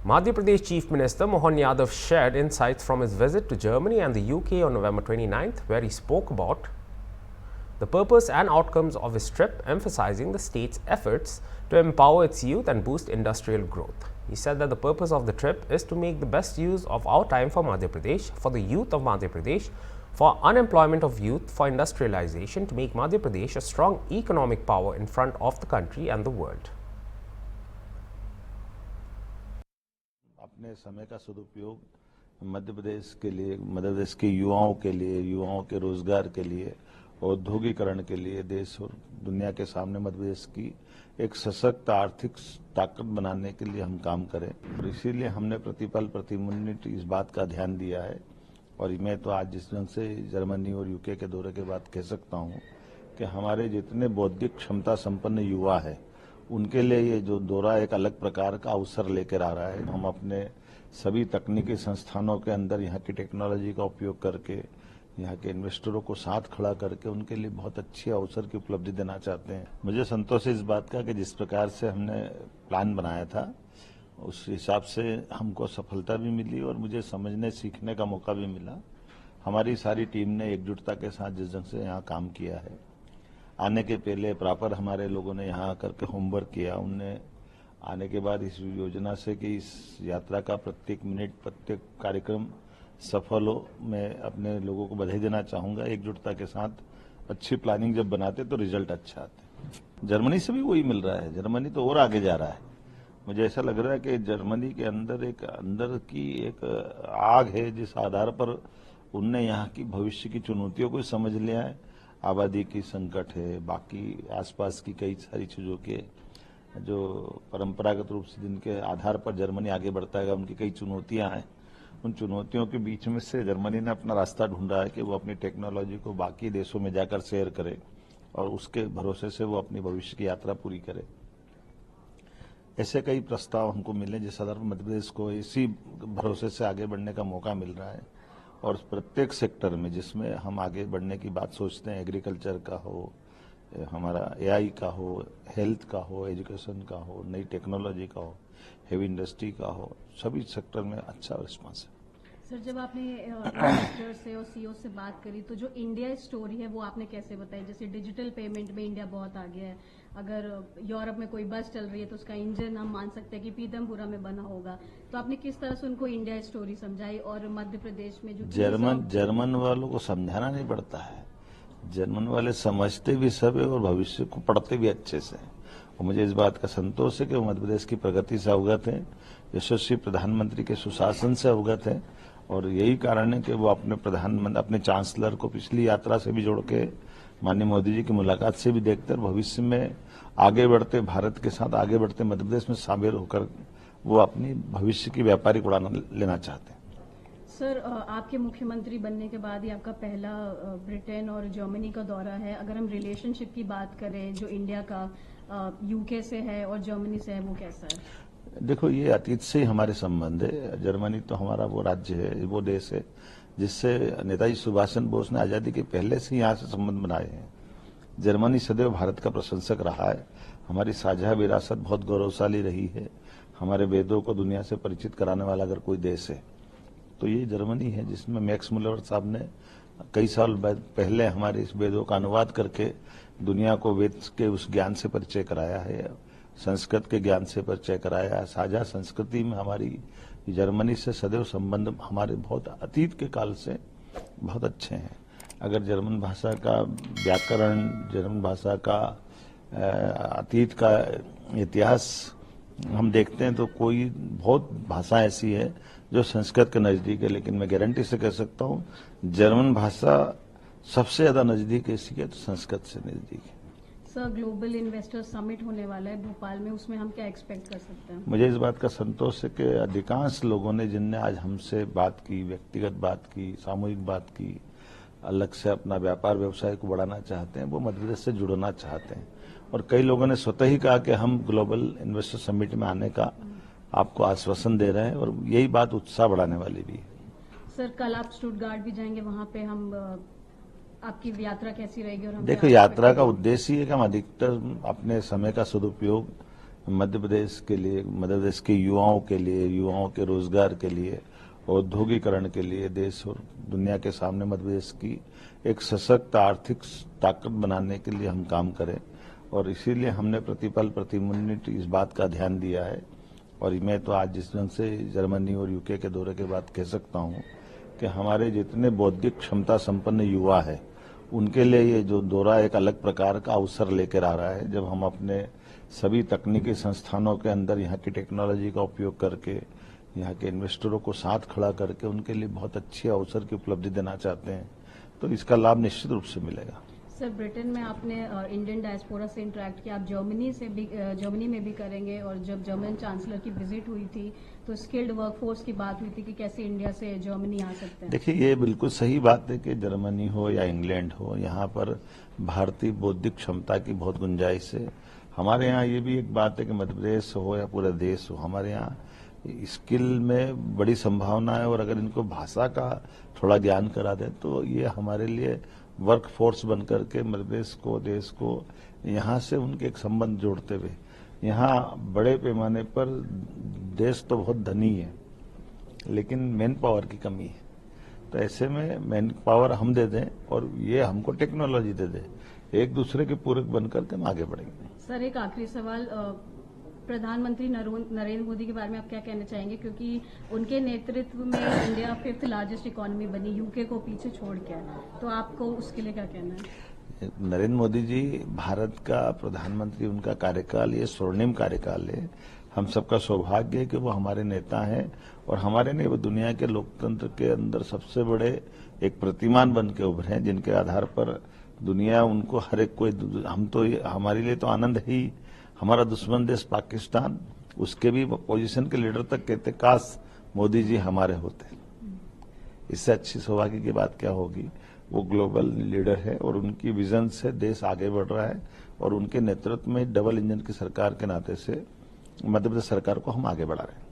Madhya Pradesh Chief Minister Mohan Yadav shared insights from his visit to Germany and the UK on November 29th, where he spoke about the purpose and outcomes of his trip, emphasizing the state's efforts to empower its youth and boost industrial growth. He said that the purpose of the trip is to make the best use of our time for Madhya Pradesh, for the youth of Madhya Pradesh, for unemployment of youth, for industrialization, to make Madhya Pradesh a strong economic power in front of the country and the world. अपने समय का सदुपयोग मध्य प्रदेश के लिए, मध्य प्रदेश के युवाओं के लिए, युवाओं के रोजगार के लिए, औद्योगिकरण के लिए, देश और दुनिया के सामने मध्य प्रदेश की एक सशक्त आर्थिक ताकत बनाने के लिए हम काम करें। और इसीलिए हमने प्रतिपल प्रति मिनट इस बात का ध्यान दिया है। और मैं तो आज जिस ढंग से जर्मनी और यूके के दौरे के बाद कह सकता हूं कि हमारे जितने बौद्धिक क्षमता संपन्न युवा है, उनके लिए ये जो दौरा एक अलग प्रकार का अवसर लेकर आ रहा है। हम अपने सभी तकनीकी संस्थानों के अंदर यहाँ की टेक्नोलॉजी का उपयोग करके, यहाँ के इन्वेस्टरों को साथ खड़ा करके उनके लिए बहुत अच्छे अवसर की उपलब्धि देना चाहते हैं। मुझे संतोष है इस बात का कि जिस प्रकार से हमने प्लान बनाया था, उस हिसाब से हमको सफलता भी मिली और मुझे समझने सीखने का मौका भी मिला। हमारी सारी टीम ने एकजुटता के साथ जिस ढंग से यहाँ काम किया है, आने के पहले प्रॉपर हमारे लोगों ने यहाँ आकर के होमवर्क किया। उनने आने के बाद इस योजना से कि इस यात्रा का प्रत्येक मिनट, प्रत्येक कार्यक्रम सफल हो, मैं अपने लोगों को बधाई देना चाहूंगा। एकजुटता के साथ अच्छी प्लानिंग जब बनाते तो रिजल्ट अच्छा आते। जर्मनी से भी वही मिल रहा है, जर्मनी तो और आगे जा रहा है। मुझे ऐसा लग रहा है कि जर्मनी के अंदर की एक आग है, जिस आधार पर उनने यहाँ की भविष्य की चुनौतियों को समझ लिया है। आबादी की संकट है, बाकी आसपास की कई सारी चीजों के जो परंपरागत रूप से जिनके आधार पर जर्मनी आगे बढ़ता है, उनकी कई चुनौतियां हैं। उन चुनौतियों के बीच में से जर्मनी ने अपना रास्ता ढूंढा है कि वो अपनी टेक्नोलॉजी को बाकी देशों में जाकर शेयर करे और उसके भरोसे से वो अपनी भविष्य की यात्रा पूरी करे। ऐसे कई प्रस्ताव हमको मिले जिस आधार पर मध्य प्रदेश को इसी भरोसे से आगे बढ़ने का मौका मिल रहा है। और प्रत्येक सेक्टर में जिसमें हम आगे बढ़ने की बात सोचते हैं, एग्रीकल्चर का हो, हमारा एआई का हो, हेल्थ का हो, एजुकेशन का हो, नई टेक्नोलॉजी का हो, हेवी इंडस्ट्री का हो, सभी सेक्टर में अच्छा रिस्पांस है। सर, जब आपने इन्वेस्टर से और सीईओ से बात करी तो जो इंडिया स्टोरी है वो आपने कैसे बताई? जैसे डिजिटल पेमेंट में इंडिया बहुत आगे है। अगर यूरोप में कोई बस चल रही है तो उसका इंजन हम मान सकते हैं कि पीतमपुरा में बना होगा। तो आपने किस तरह से उनको इंडिया स्टोरी समझाई? और मध्य प्रदेश में जो जर्मन वालों को समझाना नहीं पड़ता है, जर्मन वाले समझते भी सब है और भविष्य को पढ़ते भी अच्छे से। और मुझे इस बात का संतोष है कि वो मध्य प्रदेश की प्रगति से अवगत है, यशस्वी प्रधानमंत्री के सुशासन से अवगत है। और यही कारण है कि वो अपने चांसलर को पिछली यात्रा से भी जोड़ के, माननीय मोदी जी की मुलाकात से भी देखते, भविष्य में आगे बढ़ते भारत के साथ आगे बढ़ते मध्य प्रदेश में शामिल होकर वो अपनी भविष्य की व्यापारिक उड़ान लेना चाहते हैं। सर, आपके मुख्यमंत्री बनने के बाद ही आपका पहला ब्रिटेन और जर्मनी का दौरा है। अगर हम रिलेशनशिप की बात करें जो इंडिया का यूके से है और जर्मनी से है, वो कैसा है? देखो, ये अतीत से ही हमारे संबंध है। जर्मनी तो हमारा वो राज्य है, वो देश है जिससे नेताजी सुभाष चंद्र बोस ने आजादी के पहले से यहाँ से संबंध बनाए हैं। जर्मनी सदैव भारत का प्रशंसक रहा है। हमारी साझा विरासत बहुत गौरवशाली रही है। हमारे वेदों को दुनिया से परिचित कराने वाला अगर कोई देश है तो ये जर्मनी है, जिसमें मैक्स मुलर साहब ने कई साल पहले हमारे इस वेदों का अनुवाद करके दुनिया को वेद के उस ज्ञान से परिचय कराया है, संस्कृत के ज्ञान से परिचय कराया है। साझा संस्कृति में हमारी जर्मनी से सदैव संबंध हमारे बहुत अतीत के काल से बहुत अच्छे हैं। अगर जर्मन भाषा का व्याकरण, जर्मन भाषा का अतीत का इतिहास हम देखते हैं तो कोई बहुत भाषा ऐसी है जो संस्कृत के नजदीक है, लेकिन मैं गारंटी से कह सकता हूँ जर्मन भाषा सबसे ज्यादा नजदीक ऐसी है तो संस्कृत से नजदीक है। सर, ग्लोबल इन्वेस्टर समिट होने वाला है भोपाल में, उसमें हम क्या एक्सपेक्ट कर सकते हैं? मुझे इस बात का संतोष है कि अधिकांश लोगों ने जिनने आज हमसे बात की, व्यक्तिगत बात की, सामूहिक बात की, अलग से अपना व्यापार व्यवसाय को बढ़ाना चाहते हैं, वो मध्य प्रदेश से जुड़ना चाहते हैं। और कई लोगों ने स्वतः ही कहा कि हम ग्लोबल इन्वेस्टर समिट में आने का आपको आश्वासन दे रहे हैं और यही बात उत्साह बढ़ाने वाली भी है। सर, कल आप स्टुटगार्ट भी जाएंगे, वहां पे हम आपकी यात्रा कैसी रहेगी? और हम देखो, यात्रा का उद्देश्य ही है कि हम अधिकतर अपने समय का सदुपयोग मध्य प्रदेश के लिए, मध्य प्रदेश के युवाओं के लिए, युवाओं के रोजगार के लिए, औद्योगिकरण के लिए देश और दुनिया के सामने मध्य प्रदेश की एक सशक्त आर्थिक ताकत बनाने के लिए हम काम करें। और इसीलिए हमने प्रतिपल प्रति मिनट इस बात का ध्यान दिया है। और मैं तो आज जिस ढंग से जर्मनी और यूके के दौरे के बाद कह सकता हूं कि हमारे जितने बौद्धिक क्षमता संपन्न युवा है उनके लिए ये जो दौरा एक अलग प्रकार का अवसर लेकर आ रहा है, जब हम अपने सभी तकनीकी संस्थानों के अंदर यहाँ की टेक्नोलॉजी का उपयोग करके यहाँ के इन्वेस्टरों को साथ खड़ा करके उनके लिए बहुत अच्छे अवसर की उपलब्धि देना चाहते हैं, तो इसका लाभ निश्चित रूप से मिलेगा। सर, ब्रिटेन में आपने इंडियन डायस्पोरा से इंटरेक्ट किया, आप जर्मनी में भी करेंगे, और जब जर्मन चांसलर की विजिट हुई थी तो स्किल्ड वर्कफोर्स की बात हुई थी कि कैसे इंडिया से जर्मनी आ सकते हैं। देखिए, ये बिल्कुल सही बात है कि जर्मनी हो या इंग्लैंड हो, यहाँ पर भारतीय बौद्धिक क्षमता की बहुत गुंजाइश है। हमारे यहाँ ये भी एक बात है कि मध्य प्रदेश हो या पूरा देश हो, हमारे यहाँ स्किल में बड़ी संभावना है। और अगर इनको भाषा का थोड़ा ज्ञान करा दें तो ये हमारे लिए वर्क फोर्स बनकर के मध्य प्रदेश को, देश को यहाँ से उनके एक संबंध जोड़ते हुए, यहाँ बड़े पैमाने पर देश तो बहुत धनी है लेकिन मैन पावर की कमी है। तो ऐसे में मैन पावर हम दे दें और ये हमको टेक्नोलॉजी दे दे, एक दूसरे के पूरक बनकर के हम आगे बढ़ेंगे। सर, एक आखिरी सवाल, प्रधानमंत्री नरेंद्र मोदी के बारे में आप क्या कहना चाहेंगे, क्योंकि उनके नेतृत्व में इंडिया 5th लार्जेस्ट इकोनॉमी बनी, यूके को पीछे छोड़ के, तो आपको उसके लिए क्या कहना है? नरेंद्र मोदी जी भारत का प्रधानमंत्री, उनका कार्यकाल ये स्वर्णिम कार्यकाल है। हम सबका सौभाग्य है कि वो हमारे नेता हैं और हमारे नहीं, वो दुनिया के लोकतंत्र के अंदर सबसे बड़े एक प्रतिमान बन के उभरे हैं, जिनके आधार पर दुनिया उनको हर एक कोई, हम तो हमारे लिए तो आनंद है ही। हमारा दुश्मन देश पाकिस्तान, उसके भी पोजीशन के लीडर तक कहते काश मोदी जी हमारे होते। इससे अच्छी सौभाग्य की बात क्या होगी। वो ग्लोबल लीडर है और उनकी विजन से देश आगे बढ़ रहा है और उनके नेतृत्व में डबल इंजन की सरकार के नाते से मध्य प्रदेश सरकार को हम आगे बढ़ा रहे हैं।